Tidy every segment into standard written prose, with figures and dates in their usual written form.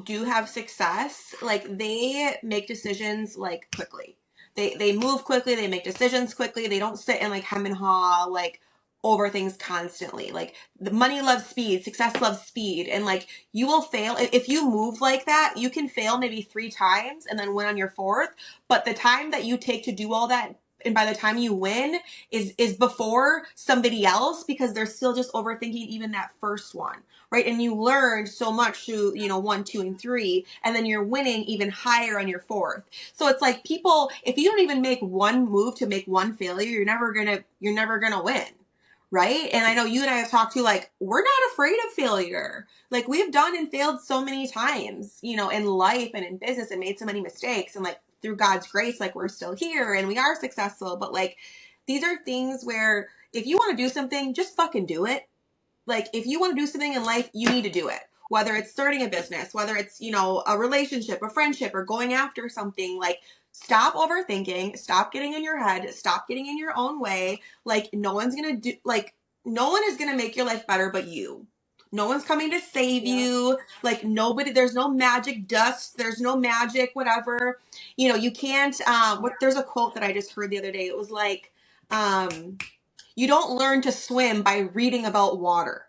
do have success, like they make decisions like quickly. They move quickly, they make decisions quickly, they don't sit and like hem and haw like over things constantly. Like the money loves speed, success loves speed, and like you will fail if you move like that. You can fail maybe 3 times and then win on your fourth, but the time that you take to do all that and by the time you win is before somebody else, because they're still just overthinking even that first one, right? And you learned so much through 1, 2, and 3, and then you're winning even higher on your fourth. So it's like, people, if you don't even make one move to make one failure, you're never gonna win, right? And I know you and I have talked to, like, we're not afraid of failure. Like, we've done and failed so many times, in life and in business, and made so many mistakes, and like through God's grace, like we're still here and we are successful. But like, these are things where if you want to do something, just fucking do it. Like, if you want to do something in life, you need to do it. Whether it's starting a business, whether it's, a relationship, a friendship, or going after something, like, stop overthinking, stop getting in your head, stop getting in your own way. Like, no one is going to make your life better but you. No one's coming to save you. Like, nobody, there's no magic dust. There's no magic, whatever. You can't, there's a quote that I just heard the other day. It was like, you don't learn to swim by reading about water.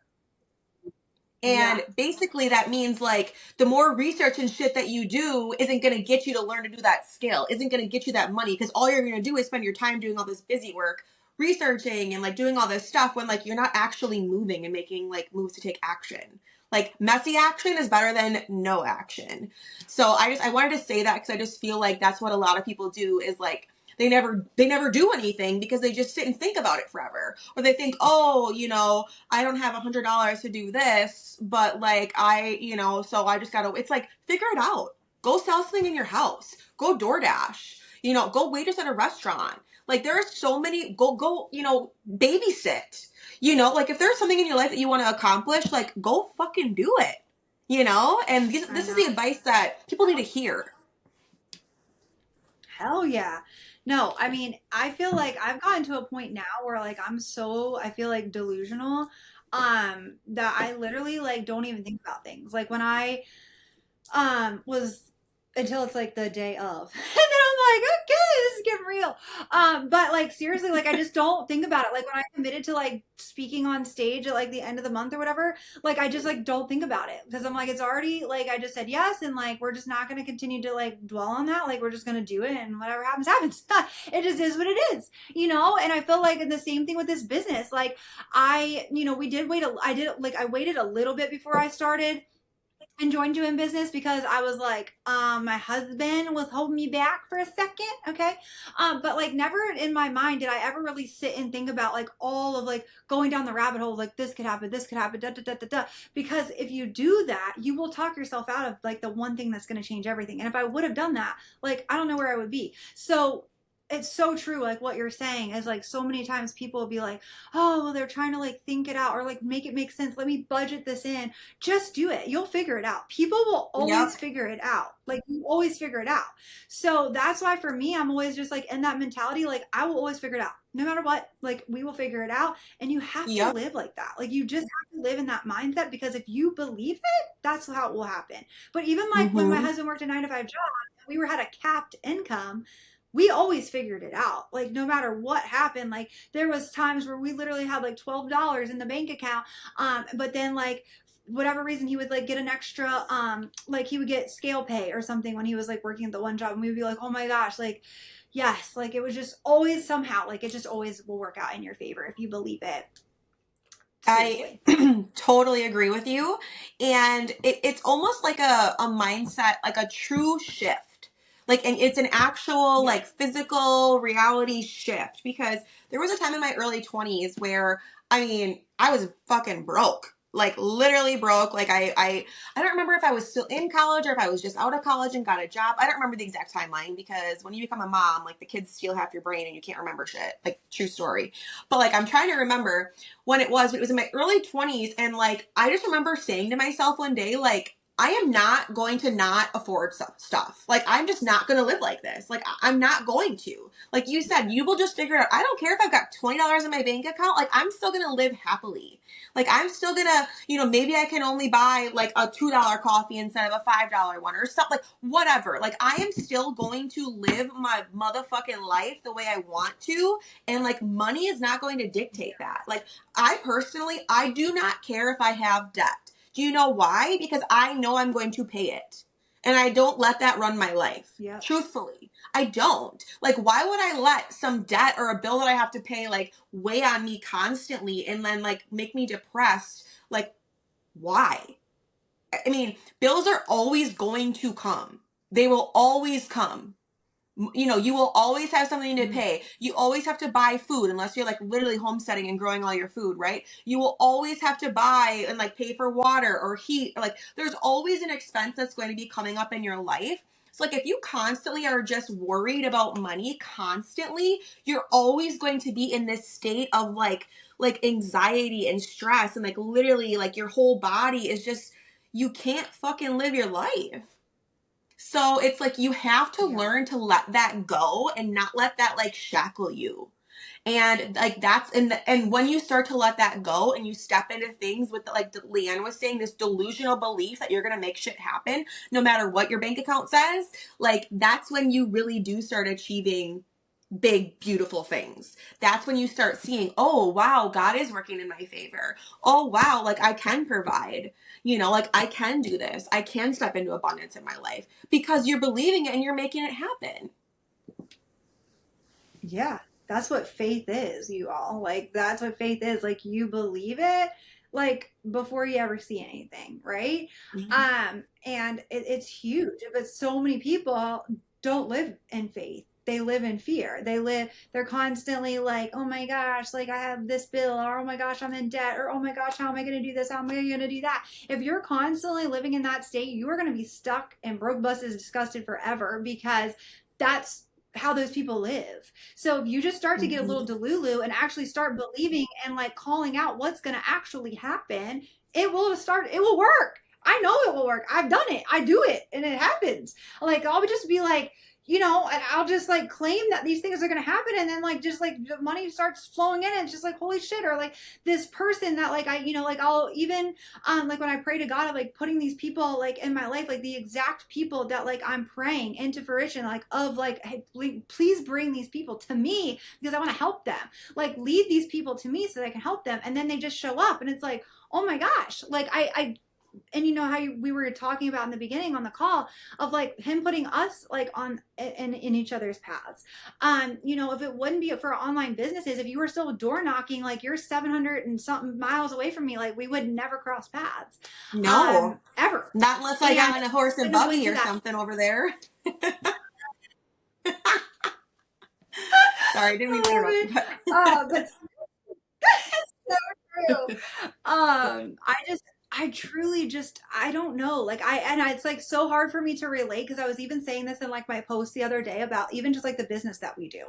And basically that means, like, the more research and shit that you do isn't going to get you to learn to do that skill, isn't going to get you that money, because all you're going to do is spend your time doing all this busy work, researching and like doing all this stuff, when like you're not actually moving and making like moves to take action. Like, messy action is better than no action. So I wanted to say that, because I just feel like that's what a lot of people do, is like, they never do anything because they just sit and think about it forever. Or they think, oh, I don't have $100 to do this, but like so I just gotta, it's like, figure it out. Go sell something in your house. Go DoorDash. Go waitress at a restaurant. Like, there are so many, go, babysit. Like, if there's something in your life that you want to accomplish, like, go fucking do it. And this is the advice that people need to hear. Hell yeah. No, I mean, I feel like I've gotten to a point now where like I feel like delusional, that I literally like don't even think about things. Like when I was until it's like the day of. And then I'm like, okay, this is getting real. But like seriously, like I just don't think about it. Like when I committed to like speaking on stage at like the end of the month or whatever, like I just like don't think about it, because I'm like, it's already like I just said yes, and like we're just not gonna continue to like dwell on that. Like we're just gonna do it, and whatever happens, happens. It just is what it is, And I feel like the same thing with this business. Like we did wait I waited a little bit before I started and joined you in business, because I was like, my husband was holding me back for a second. Okay. But like never in my mind did I ever really sit and think about like all of like going down the rabbit hole, like this could happen, da, da, da, da, da. Because if you do that, you will talk yourself out of like the one thing that's going to change everything. And if I would have done that, like, I don't know where I would be. So it's so true, like what you're saying is like so many times people will be like, oh well, they're trying to like think it out or like make it make sense, let me budget this in. Just do it, you'll figure it out. People will always figure it out. Like, you always figure it out. So that's why for me, I'm always just like in that mentality, like I will always figure it out no matter what. Like, we will figure it out, and you have to live like that. Like, you just have to live in that mindset, because if you believe it, that's how it will happen. But even like when my husband worked a 9 to 5 job, we had a capped income, we always figured it out. Like, no matter what happened, like there was times where we literally had like $12 in the bank account. But then like whatever reason he would like get an extra, like he would get scale pay or something when he was like working at the one job, and we would be like, oh my gosh, like, yes, like it was just always somehow, like it just always will work out in your favor if you believe it. Seriously. I totally agree with you. And it's almost like a mindset, like a true shift. Like, and it's an actual like physical reality shift, because there was a time in my early 20s where, I was fucking broke. Like, literally broke. Like, I don't remember if I was still in college or if I was just out of college and got a job. I don't remember the exact timeline, because when you become a mom, like, the kids steal half your brain and you can't remember shit. Like, true story. But like, I'm trying to remember when it was in my early 20s, and like, I just remember saying to myself one day, like, I am not going to not afford stuff. Like, I'm just not going to live like this. Like, I'm not going to. Like you said, you will just figure it out. I don't care if I've got $20 in my bank account. Like, I'm still going to live happily. Like, I'm still going to, maybe I can only buy like a $2 coffee instead of a $5 one or something. Like, whatever. Like, I am still going to live my motherfucking life the way I want to. And like, money is not going to dictate that. Like, I do not care if I have debt. Do you know why? Because I know I'm going to pay it. And I don't let that run my life. Yeah. Truthfully. I don't. Like, why would I let some debt or a bill that I have to pay, like, weigh on me constantly and then, like, make me depressed? Like, why? I mean, bills are always going to come. They will always come. You will always have something to pay. You always have to buy food unless you're like literally homesteading and growing all your food, right? You will always have to buy and like pay for water or heat. Like, there's always an expense that's going to be coming up in your life. So like, if you constantly are just worried about money constantly, you're always going to be in this state of like anxiety and stress, and like literally like your whole body is just, you can't fucking live your life. So it's like, you have to learn to let that go and not let that like shackle you. And like, and when you start to let that go and you step into things with, like LeeAnn was saying, this delusional belief that you're going to make shit happen no matter what your bank account says, like, that's when you really do start achieving big, beautiful things. That's when you start seeing, oh, wow, God is working in my favor. Oh, wow, like, I can provide, like, I can do this. I can step into abundance in my life because you're believing it and you're making it happen. Yeah, that's what faith is, you all. Like, that's what faith is. Like, you believe it, like, before you ever see anything, right? And it's huge. But so many people don't live in faith. They live in fear. They're constantly like, oh my gosh, like I have this bill, or oh my gosh, I'm in debt, or oh my gosh, how am I going to do this? How am I going to do that? If you're constantly living in that state, you are going to be stuck and broke, busted, disgusted forever, because that's how those people live. So if you just start to get a little delulu and actually start believing and like calling out what's going to actually happen, it will work. I know it will work. I've done it. I do it and it happens. Like, I'll just be like, and I'll just like claim that these things are going to happen, and then like just like the money starts flowing in, and it's just like, holy shit. Or like this person that like like I'll even like when I pray to God, I'm like putting these people like in my life, like the exact people that like I'm praying into fruition, like of like, hey, please bring these people to me because I want to help them. Like, lead these people to me so that I can help them, and then they just show up, and it's like, oh my gosh, like I and how we were talking about in the beginning on the call of like him putting us like on in each other's paths. If it wouldn't be for online businesses, if you were still door knocking, like you're 700 and something miles away from me, like we would never cross paths. No, ever. Not unless I got on a horse and buggy or something over there. Sorry, I didn't mean to interrupt you. That's so true. I truly just, I don't know. Like it's like so hard for me to relate, because I was even saying this in like my post the other day about even just like the business that we do.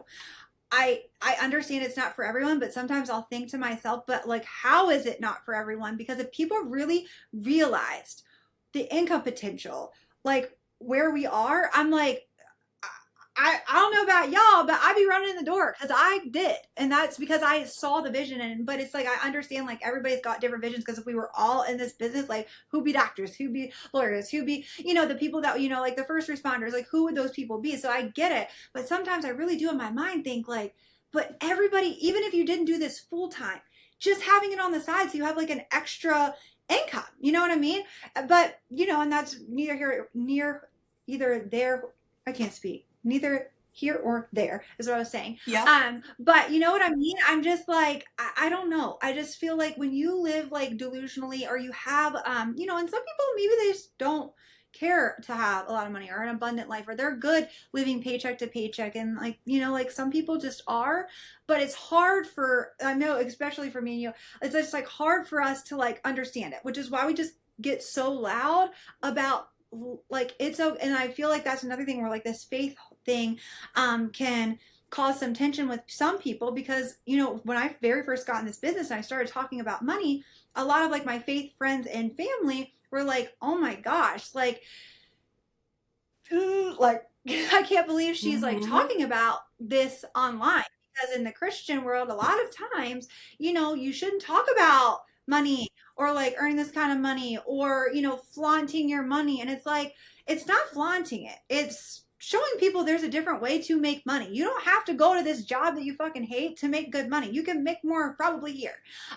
I understand it's not for everyone, but sometimes I'll think to myself, but like, how is it not for everyone? Because if people really realized the income potential, like where we are, I'm like, I don't know about y'all, but I be running in the door because I did. And that's because I saw the vision. But it's like, I understand like everybody's got different visions, because if we were all in this business, like who be doctors, who be lawyers, who be, the people that, like the first responders, like who would those people be? So I get it. But sometimes I really do in my mind think like, but everybody, even if you didn't do this full time, just having it on the side so you have like an extra income, you know what I mean? But, and that's either there, I can't speak. Neither here or there is what I was saying. Yeah. But you know what I mean? I'm just like, I don't know. I just feel like when you live like delusionally, or you have, and some people, maybe they just don't care to have a lot of money or an abundant life, or they're good living paycheck to paycheck. And like, like some people just are, but it's hard I know, especially for me and you, it's just like hard for us to like understand it, which is why we just get so loud about like, it's so, and I feel like that's another thing where like this faith thing can cause some tension with some people, because when I very first got in this business and I started talking about money, a lot of like my faith friends and family we're like, oh my gosh, like I can't believe she's like Mm-hmm. talking about this online, because in the Christian world, a lot of times, you shouldn't talk about money or like earning this kind of money or, flaunting your money. And it's like, it's not flaunting it. It's showing people there's a different way to make money. You don't have to go to this job that you fucking hate to make good money. You can make more probably here,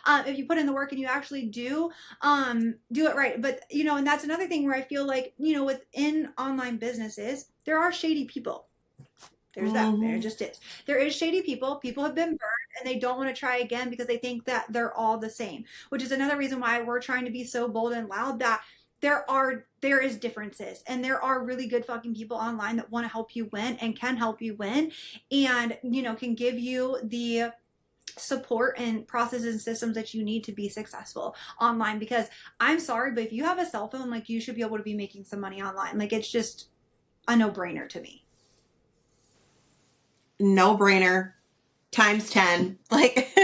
if you put in the work and you actually do it right. But and that's another thing where I feel like, within online businesses there are shady people. There's that. There Mm-hmm. just is. There is shady people. People have been burned and they don't want to try again because they think that they're all the same, which is another reason why we're trying to be so bold and loud that there is differences, and there are really good fucking people online that want to help you win and can help you win, and can give you the support and processes and systems that you need to be successful online. Because I'm sorry, but if you have a cell phone, like, you should be able to be making some money online. Like, it's just a no-brainer to me. No brainer times 10, like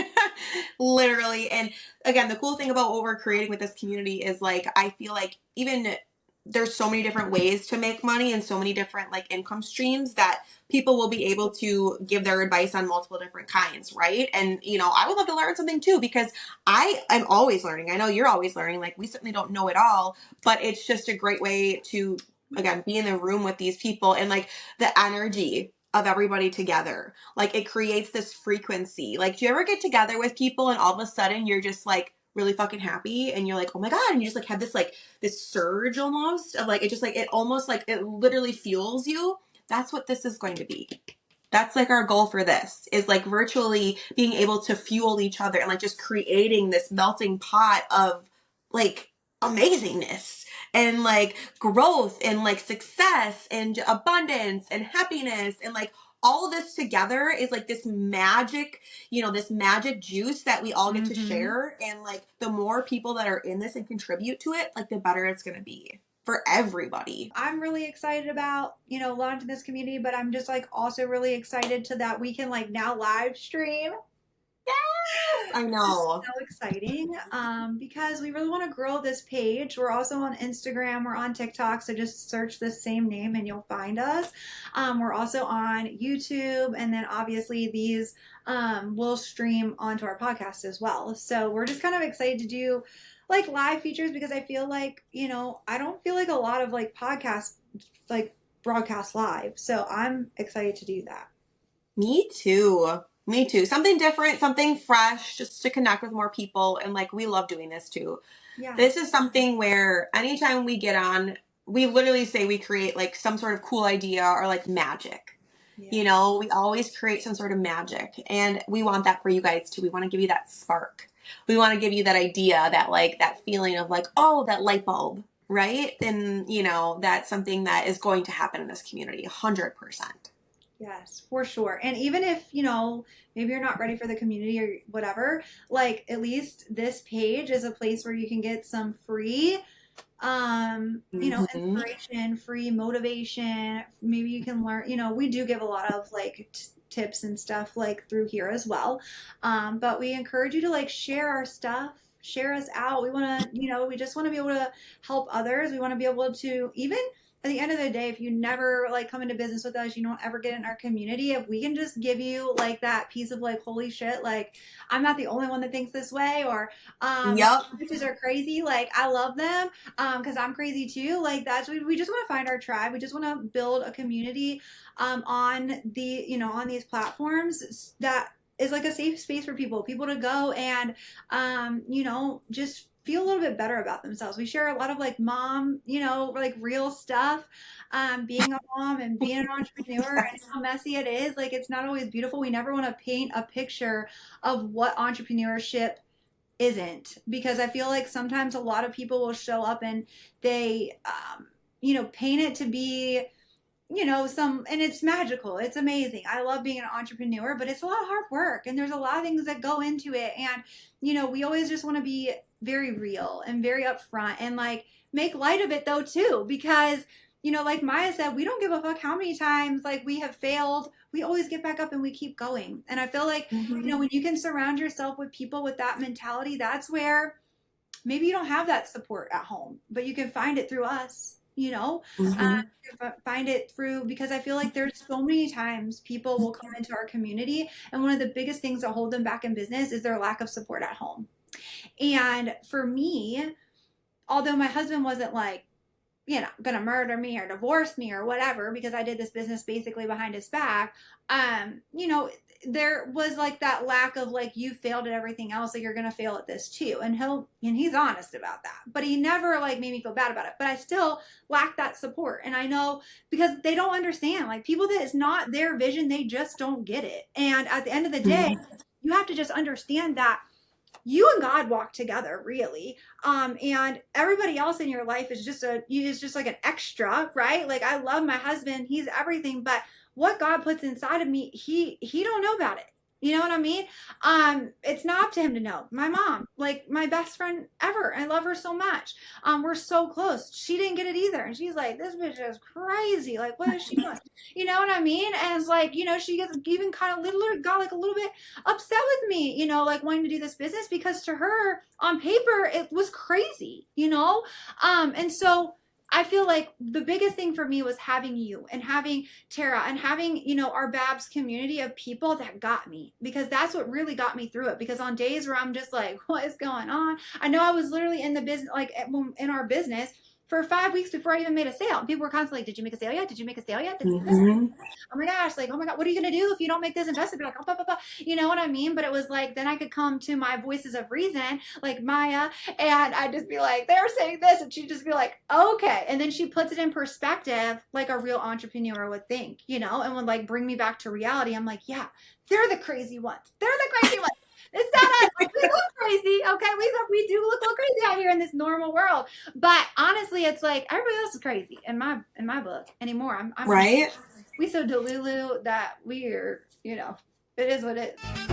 literally. And again, the cool thing about what we're creating with this community is, like, I feel like even there's so many different ways to make money and so many different like income streams that people will be able to give their advice on multiple different kinds, right? And I would love to learn something too, because I am always learning. I know you're always learning. Like, we certainly don't know it all, but it's just a great way to, again, be in the room with these people, and like the energy of everybody together. Like, it creates this frequency. Like, do you ever get together with people and all of a sudden you're just like really fucking happy and you're like, oh my God, and you just like have this like this surge almost of like, it just like, it almost like it literally fuels you. That's what this is going to be. That's like our goal for this, is like virtually being able to fuel each other and like just creating this melting pot of like amazingness and like growth and like success and abundance and happiness, and like all of this together is like this magic, this magic juice that we all get to Mm-hmm. share. And like the more people that are in this and contribute to it, like the better it's going to be for everybody. I'm really excited about, launching this community, but I'm just like also really excited to that we can like now live stream. Yes, I This is know. so exciting, because we really want to grow this page. We're also on Instagram, we're on TikTok, so just search the same name and you'll find us. We're also on YouTube, and then obviously these will stream onto our podcast as well. So we're just kind of excited to do like live features, because I feel like, I don't feel like a lot of like podcasts like broadcast live. So I'm excited to do that. Me too. Me too. Something different, something fresh, just to connect with more people. And like, we love doing this too. Yeah. This is something where anytime we get on, we literally say we create like some sort of cool idea or like magic. Yeah. We always create some sort of magic. And we want that for you guys too. We want to give you that spark. We want to give you that idea, that like that feeling of like, oh, that light bulb, right? And, that's something that is going to happen in this community, 100%. Yes, for sure. And even if, maybe you're not ready for the community or whatever, like, at least this page is a place where you can get some free, Mm-hmm. inspiration, free motivation. Maybe you can learn, we do give a lot of like tips and stuff like through here as well. But we encourage you to like share our stuff, share us out. We want to, we just want to be able to help others. We want to be able to, even at the end of the day, if you never like come into business with us, you don't ever get in our community, if we can just give you like that piece of like, holy shit, like, I'm not the only one that thinks this way, or Yep. bitches are crazy, like, I love them, because I'm crazy too. Like, that's, we just want to find our tribe. We just want to build a community on on these platforms that is like a safe space for people to go and just feel a little bit better about themselves. We share a lot of like mom, like real stuff, being a mom and being an entrepreneur, and Yes. how messy it is. Like, it's not always beautiful. We never want to paint a picture of what entrepreneurship isn't, because I feel like sometimes a lot of people will show up and they, paint it to be, and it's magical. It's amazing. I love being an entrepreneur, but it's a lot of hard work and there's a lot of things that go into it. And, we always just want to be very real and very upfront and like make light of it though too, because, like Maya said, we don't give a fuck how many times like we have failed. We always get back up and we keep going. And I feel like, Mm-hmm. when you can surround yourself with people with that mentality, that's where maybe you don't have that support at home, but you can find it through us, you know? Mm-hmm. You can find it through, because I feel like there's so many times people will come into our community, and one of the biggest things that hold them back in business is their lack of support at home. And for me, although my husband wasn't like, gonna murder me or divorce me or whatever, because I did this business basically behind his back, you know, there was like that lack of like, you failed at everything else, like you're gonna fail at this too. And he's honest about that. But he never like made me feel bad about it. But I still lack that support. And I know, because they don't understand. Like, people that it's not their vision, they just don't get it. And at the end of the day, you have to just understand that you and God walk together, really. And everybody else in your life is just like an extra, right? Like, I love my husband, he's everything, but what God puts inside of me, he don't know about it. You know what I mean? It's not up to him to know. My mom, like my best friend ever, I love her so much. We're so close. She didn't get it either, and she's like, "This bitch is crazy. Like, what is she doing?" You know what I mean? And it's like, she gets even kind of got like a little bit upset with me, like wanting to do this business, because to her on paper it was crazy, and so I feel like the biggest thing for me was having you and having Tara and having, our Babs community of people that got me, because that's what really got me through it. Because on days where I'm just like, what is going on? I know I was literally in the business, like in our business for 5 weeks before I even made a sale. And people were constantly like, did you make a sale yet? Did you make a sale yet? Mm-hmm. Oh my gosh, like, oh my God, what are you going to do if you don't make this investment? Be like, oh, blah, blah, blah. You know what I mean? But it was like, then I could come to my voices of reason, like Maya, and I'd just be like, they're saying this. And she'd just be like, okay. And then she puts it in perspective like a real entrepreneur would think, and would like bring me back to reality. I'm like, yeah, they're the crazy ones. They're the crazy ones. It's not us. Like, we look crazy, okay? We do look a little crazy out here in this normal world. But honestly, it's like everybody else is crazy in my book anymore. I'm Right? we so delulu that we're, it is what it is.